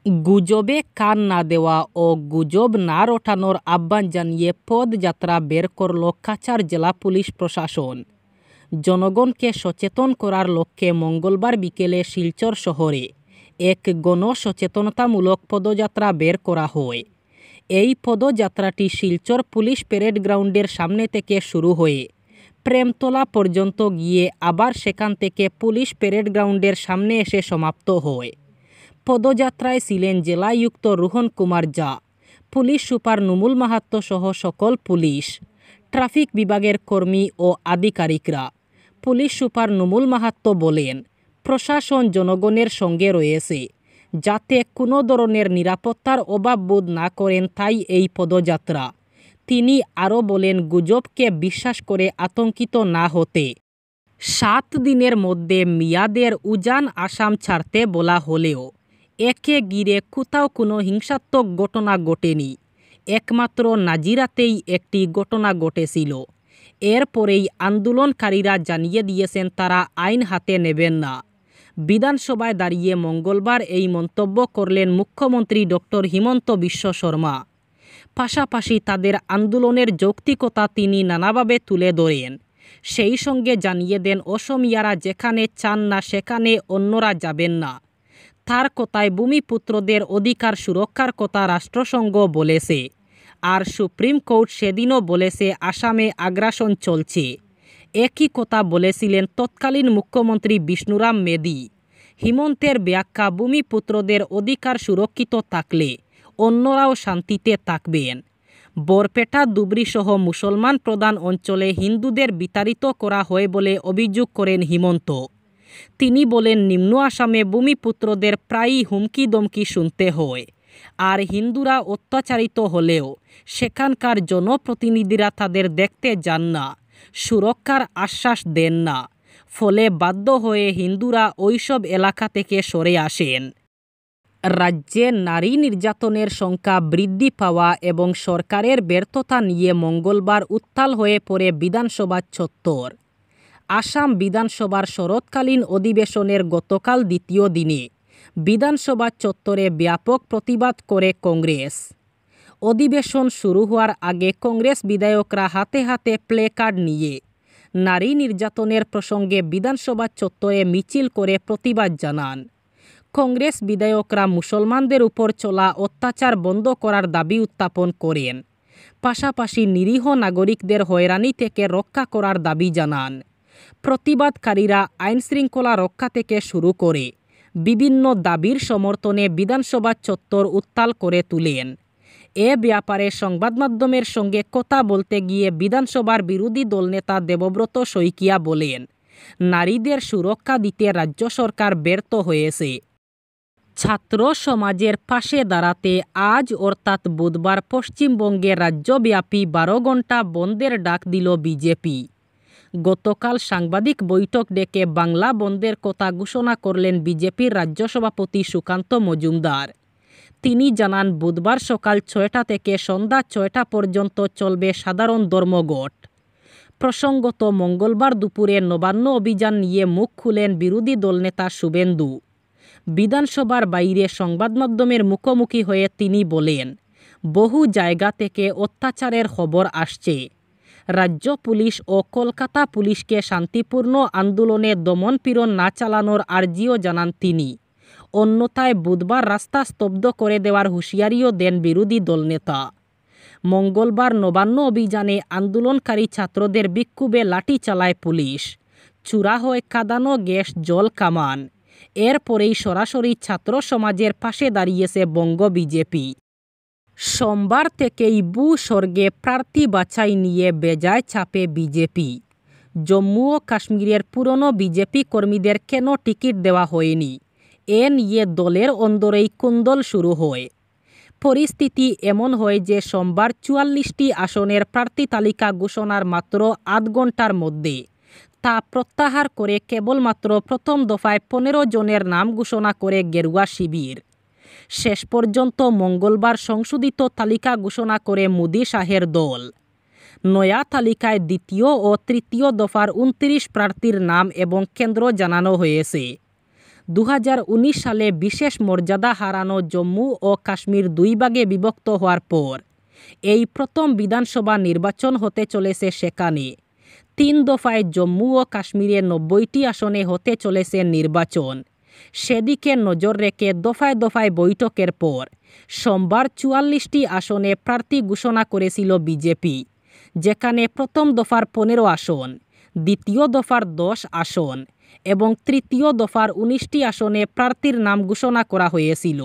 গুজবে কান না দেওয়া ও গুজব না রটানোর আহ্বান জানিয়ে পদযাত্রা বের করল কাছাড় জেলা পুলিশ প্রশাসন। জনগণকে সচেতন করার লক্ষ্যে মঙ্গলবার বিকেলে শিলচর শহরে এক গণসচেতনতামূলক পদযাত্রা বের করা হয়। এই পদযাত্রাটি শিলচর পুলিশ প্যারেড গ্রাউন্ডের সামনে থেকে শুরু হয়ে প্রেমতলা পর্যন্ত গিয়ে আবার সেখান থেকে পুলিশ প্যারেড গ্রাউন্ডের সামনে এসে সমাপ্ত হয়। পদযাত্রায় ছিলেন জেলায়ুক্ত রোহন কুমার ঝা, পুলিশ সুপার নুমুল মাহাত্ম সহ সকল পুলিশ, ট্রাফিক বিভাগের কর্মী ও আধিকারিকরা। পুলিশ সুপার নুমুল মাহাত্ম বলেন, প্রশাসন জনগণের সঙ্গে রয়েছে, যাতে কোনো ধরনের নিরাপত্তার অভাব বোধ না করেন, তাই এই পদযাত্রা। তিনি আরও বলেন, গুজবকে বিশ্বাস করে আতঙ্কিত না হতে 7 দিনের মধ্যে মিয়াদের উজান আসাম ছাড়তে বলা হলেও একে ঘিরে কোথাও কোনো হিংসাত্মক ঘটনা ঘটেনি। একমাত্র নাজিরাতেই একটি ঘটনা ঘটেছিল। এরপরেই আন্দোলনকারীরা জানিয়ে দিয়েছেন তারা আইন হাতে নেবেন না। বিধানসভায় দাঁড়িয়ে মঙ্গলবার এই মন্তব্য করলেন মুখ্যমন্ত্রী ডক্টর হিমন্ত বিশ্ব শর্মা। পাশাপাশি তাদের আন্দোলনের যৌক্তিকতা তিনি নানাভাবে তুলে ধরেন। সেই সঙ্গে জানিয়ে দেন, অসমিয়ারা যেখানে চান না সেখানে অন্যরা যাবেন না। তার কথায় ভূমিপুত্রদের অধিকার সুরক্ষার কথা রাষ্ট্রসংঘ বলেছে, আর সুপ্রিম কোর্ট সেদিনও বলেছে আসামে আগ্রাসন চলছে। একই কথা বলেছিলেন তৎকালীন মুখ্যমন্ত্রী বিষ্ণুরাম মেদি। হিমন্তের ব্যাখ্যা, ভূমিপুত্রদের অধিকার সুরক্ষিত থাকলে অন্যরাও শান্তিতে থাকবেন। বরপেটা ধুবড়ী সহ মুসলমান প্রধান অঞ্চলে হিন্দুদের বিতাড়িত করা হয় বলে অভিযোগ করেন হিমন্ত। তিনি বলেন, নিম্ন আসামে ভূমিপুত্রদের প্রায়ই হুমকি দমকি শুনতে হয়, আর হিন্দুরা অত্যাচারিত হলেও সেখানকার জনপ্রতিনিধিরা তাদের দেখতে যান না, সুরক্ষার আশ্বাস দেন না। ফলে বাধ্য হয়ে হিন্দুরা ওইসব এলাকা থেকে সরে আসেন। রাজ্যে নারী নির্যাতনের সংখ্যা বৃদ্ধি পাওয়া এবং সরকারের ব্যর্থতা নিয়ে মঙ্গলবার উত্তাল হয়ে পড়ে বিধানসভা চত্বর। আসাম বিধানসভার শরৎকালীন অধিবেশনের গতকাল দ্বিতীয় দিনে বিধানসভা চত্বরে ব্যাপক প্রতিবাদ করে কংগ্রেস। অধিবেশন শুরু হওয়ার আগে কংগ্রেস বিধায়করা হাতে হাতে প্লে কার্ড নিয়ে নারী নির্যাতনের প্রসঙ্গে বিধানসভা চত্বরে মিছিল করে প্রতিবাদ জানান। কংগ্রেস বিধায়করা মুসলমানদের উপর চলা অত্যাচার বন্ধ করার দাবি উত্থাপন করেন। পাশাপাশি নিরীহ নাগরিকদের হয়রানি থেকে রক্ষা করার দাবি জানান। প্রতিবাদকারীরা আইনশৃঙ্খলা রক্ষা থেকে শুরু করে বিভিন্ন দাবির সমর্থনে বিধানসভা চত্বর উত্তাল করে তুলেন। এ ব্যাপারে সংবাদমাধ্যমের সঙ্গে কথা বলতে গিয়ে বিধানসভার বিরোধী দলনেতা দেবব্রত শইকিয়া বলেন, নারীদের সুরক্ষা দিতে রাজ্য সরকার ব্যর্থ হয়েছে। ছাত্র সমাজের পাশে দাঁড়াতে আজ অর্থাৎ বুধবার পশ্চিমবঙ্গে রাজ্যব্যাপী 12 ঘণ্টা বন্ধের ডাক দিল বিজেপি। গতকাল সাংবাদিক বৈঠক ডেকে বাংলা বন্ধের কথা ঘোষণা করলেন বিজেপির রাজ্য সভাপতি সুকান্ত মজুমদার। তিনি জানান, বুধবার সকাল 6টা থেকে সন্ধ্যা 6টা পর্যন্ত চলবে সাধারণ ধর্মঘট। প্রসঙ্গত, মঙ্গলবার দুপুরে নবান্ন অভিযান নিয়ে মুখ খুলেন বিরোধী দলনেতা শুভেন্দু। বিধানসভার বাইরে সংবাদমাধ্যমের মুখোমুখি হয়ে তিনি বলেন, বহু জায়গা থেকে অত্যাচারের খবর আসছে। রাজ্য পুলিশ ও কলকাতা পুলিশকে শান্তিপূর্ণ আন্দোলনে দমনপীড়ন না চালানোর আর্জিও জানান তিনি। অন্যথায় বুধবার রাস্তা স্তব্ধ করে দেওয়ার হুঁশিয়ারিও দেন বিরোধী দলনেতা। মঙ্গলবার নবান্ন অভিযানে আন্দোলনকারী ছাত্রদের বিক্ষোভে লাঠি চালায় পুলিশ। চূড়া হয় কাঁদানো গ্যাস জল কামান। এরপরেই সরাসরি ছাত্র সমাজের পাশে দাঁড়িয়েছে বঙ্গ বিজেপি। সোমবার থেকেই ভূস্বর্গে প্রার্থী বাছাই নিয়ে বেজায় চাপে বিজেপি। জম্মু ও কাশ্মীরের পুরনো বিজেপি কর্মীদের কেন টিকিট দেওয়া হয়নি, এ নিয়ে দলের অন্দরেই কুন্দল শুরু হয়। পরিস্থিতি এমন হয় যে সোমবার 44টি আসনের প্রার্থী তালিকা ঘোষণার মাত্র 8 ঘণ্টার মধ্যে তা প্রত্যাহার করে কেবলমাত্র প্রথম দফায় 15 জনের নাম ঘোষণা করে গেরুয়া শিবির। শেষ পর্যন্ত মঙ্গলবার সংশোধিত তালিকা ঘোষণা করে মোদি শাহের দল। নয়া তালিকায় দ্বিতীয় ও তৃতীয় দফার 29 প্রার্থীর নাম এবং কেন্দ্র জানানো হয়েছে। 2019 সালে বিশেষ মর্যাদা হারানো জম্মু ও কাশ্মীর 2 ভাগে বিভক্ত হওয়ার পর এই প্রথম বিধানসভা নির্বাচন হতে চলেছে সেখানে 3 দফায় জম্মু ও কাশ্মীরে 90টি আসনে হতে চলেছে নির্বাচন। সেদিকে নজর রেখে দফায় দফায় বৈঠকের পর সোমবার 44টি আসনে প্রার্থী ঘোষণা করেছিল বিজেপি, যেখানে প্রথম দফার 15 আসন, দ্বিতীয় দফার 10 আসন এবং তৃতীয় দফার 19টি আসনে প্রার্থীর নাম ঘোষণা করা হয়েছিল।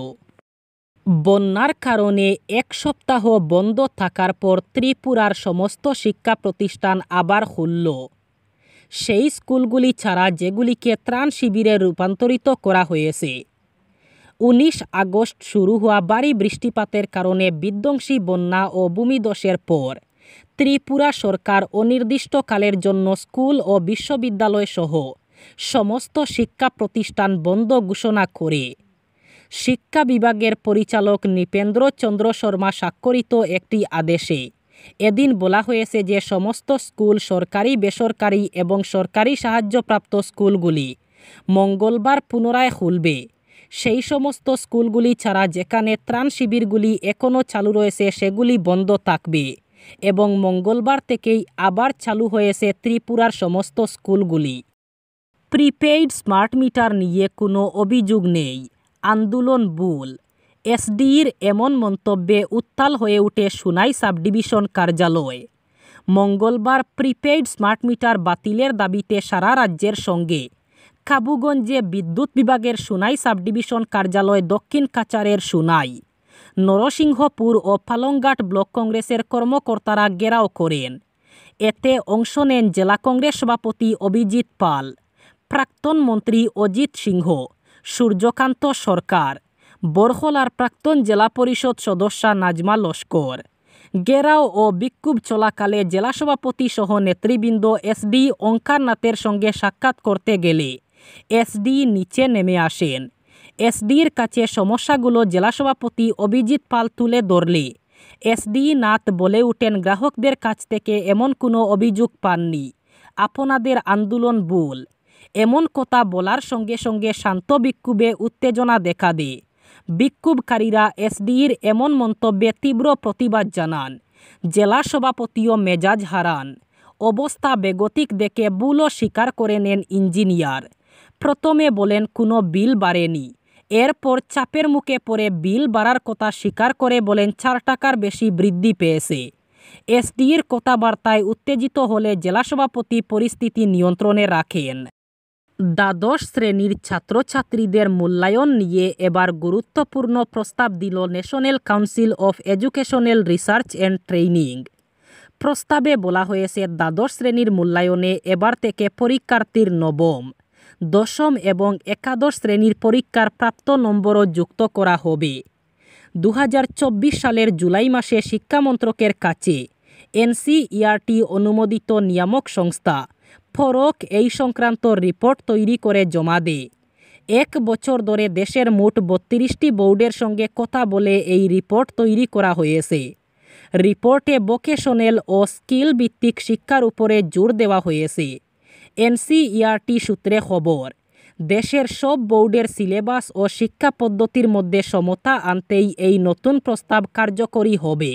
বন্যার কারণে 1 সপ্তাহ বন্ধ থাকার পর ত্রিপুরার সমস্ত শিক্ষা প্রতিষ্ঠান আবার খুলল। সেই স্কুলগুলি ছাড়া যেগুলিকে ত্রাণ শিবিরে রূপান্তরিত করা হয়েছে। 19 আগস্ট শুরু হওয়া ভারী বৃষ্টিপাতের কারণে বিধ্বংসী বন্যা ও ভূমিধসের পর ত্রিপুরা সরকার অনির্দিষ্টকালের জন্য স্কুল ও বিশ্ববিদ্যালয় সহ সমস্ত শিক্ষা প্রতিষ্ঠান বন্ধ ঘোষণা করে। শিক্ষা বিভাগের পরিচালক নৃপেন্দ্র চন্দ্র শর্মা স্বাক্ষরিত একটি আদেশে এদিন বলা হয়েছে যে সমস্ত স্কুল, সরকারি, বেসরকারি এবং সরকারি সাহায্যপ্রাপ্ত স্কুলগুলি মঙ্গলবার পুনরায় খুলবে। সেই সমস্ত স্কুলগুলি ছাড়া যেখানে ত্রাণ শিবিরগুলি এখনও চালু রয়েছে সেগুলি বন্ধ থাকবে এবং মঙ্গলবার থেকেই আবার চালু হয়েছে ত্রিপুরার সমস্ত স্কুলগুলি। প্রিপেইড স্মার্ট মিটার নিয়ে কোনো অভিযোগ নেই, আন্দোলন ভুল। এসডির এমন মন্তব্যে উত্তাল হয়ে ওঠে সোনাই সাবডিভিশন কার্যালয়। মঙ্গলবার প্রিপেইড স্মার্ট মিটার বাতিলের দাবিতে সারা রাজ্যের সঙ্গে কাবুগঞ্জে বিদ্যুৎ বিভাগের সোনাই সাবডিভিশন কার্যালয়, দক্ষিণ কাচারের সোনাই, নরসিংহপুর ও পালংঘাট ব্লক কংগ্রেসের কর্মকর্তারা ঘেরাও করেন। এতে অংশ নেন জেলা কংগ্রেস সভাপতি অভিজিৎ পাল, প্রাক্তন মন্ত্রী অজিত সিংহ, সূর্যকান্ত সরকার, বরহলার প্রাক্তন জেলা পরিষদ সদস্যা নাজমা লস্কর। ঘেরাও ও বিক্ষোভ চলাকালে জেলা সভাপতি সহ নেতৃবৃন্দ এসডি ওঙ্কার নাথের সঙ্গে সাক্ষাৎ করতে গেলে এসডি নিচে নেমে আসেন। এসডির কাছে সমস্যাগুলো জেলা সভাপতি অভিজিৎ পাল তুলে ধরলে এসডি নাথ বলে ওঠেন, গ্রাহকদের কাছ থেকে এমন কোনো অভিযোগ পাননি, আপনাদের আন্দোলন ভুল। এমন কথা বলার সঙ্গে সঙ্গে শান্ত বিক্ষোভে উত্তেজনা দেখা দেয়। বিক্ষোভকারীরা এসডির এমন মন্তব্যে তীব্র প্রতিবাদ জানান। জেলা সভাপতিও মেজাজ হারান। অবস্থা বেগতিক দেখে ভুলও স্বীকার করে নেন ইঞ্জিনিয়ার। প্রথমে বলেন কোনো বিল বাড়েনি, এরপর চাপের মুখে পড়ে বিল বাড়ার কথা স্বীকার করে বলেন 4 টাকার বেশি বৃদ্ধি পেয়েছে। এসডির কথাবার্তায় উত্তেজিত হলে জেলা সভাপতি পরিস্থিতি নিয়ন্ত্রণে রাখেন। দ্বাদশ শ্রেণীর ছাত্রছাত্রীদের মূল্যায়ন নিয়ে এবার গুরুত্বপূর্ণ প্রস্তাব দিল national council of educational research and training. প্রস্তাবে বলা হয়েছে দ্বাদশ শ্রেণীর মূল্যায়নে এবার থেকে পরীক্ষার্থীর নবম, দশম এবং একাদশ শ্রেণীর পরীক্ষার প্রাপ্ত নম্বরও যুক্ত করা হবে। 2024 সালের জুলাই মাসে শিক্ষামন্ত্রকের কাছে এনসিইআরটি অনুমোদিত নিয়ামক সংস্থা ফরক এই সংক্রান্ত রিপোর্ট তৈরি করে জমা দেয়। 1 বছর ধরে দেশের মোট 32টি বোর্ডের সঙ্গে কথা বলে এই রিপোর্ট তৈরি করা হয়েছে। রিপোর্টে ভোকেশনাল ও স্কিল ভিত্তিক শিক্ষার উপরে জোর দেওয়া হয়েছে। এনসিইআরটি সূত্রে খবর, দেশের সব বোর্ডের সিলেবাস ও শিক্ষা পদ্ধতির মধ্যে সমতা আনতেই এই নতুন প্রস্তাব কার্যকরী হবে।